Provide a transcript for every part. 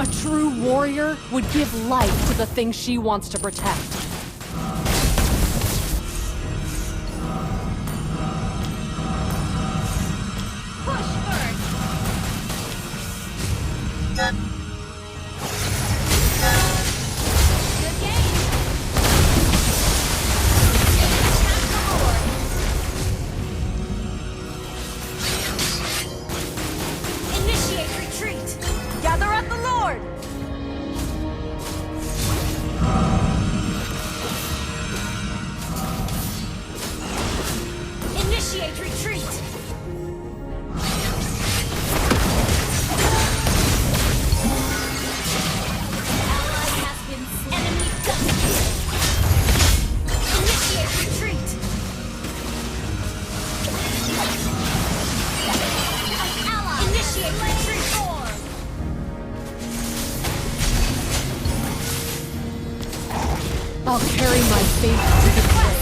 A true warrior would give life to the thing she wants to protect. Push first! Good game! Attack the Lord! Initiate retreat! Gather at the Lord! Initiate retreat! Ally has been slain. Enemy double kill! Initiate retreat! An ally initiate retreat! I'll carry my faith to the grave.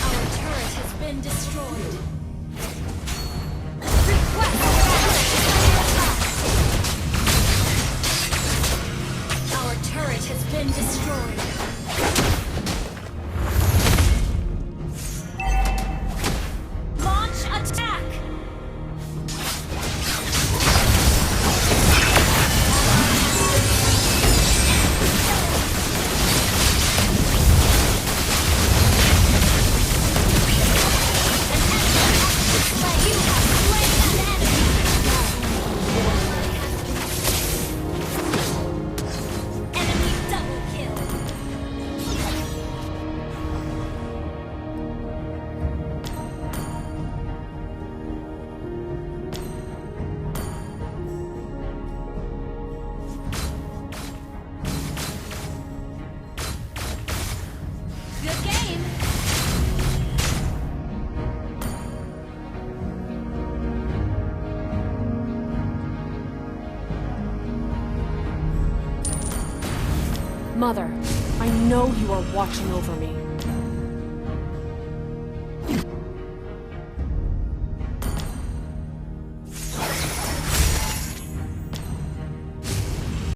Our turret has been destroyed. Request backup. Our turret has been destroyed. Launch attack! You have slain an enemy! Enemy double kill! Good game! Mother, I know you are watching over me.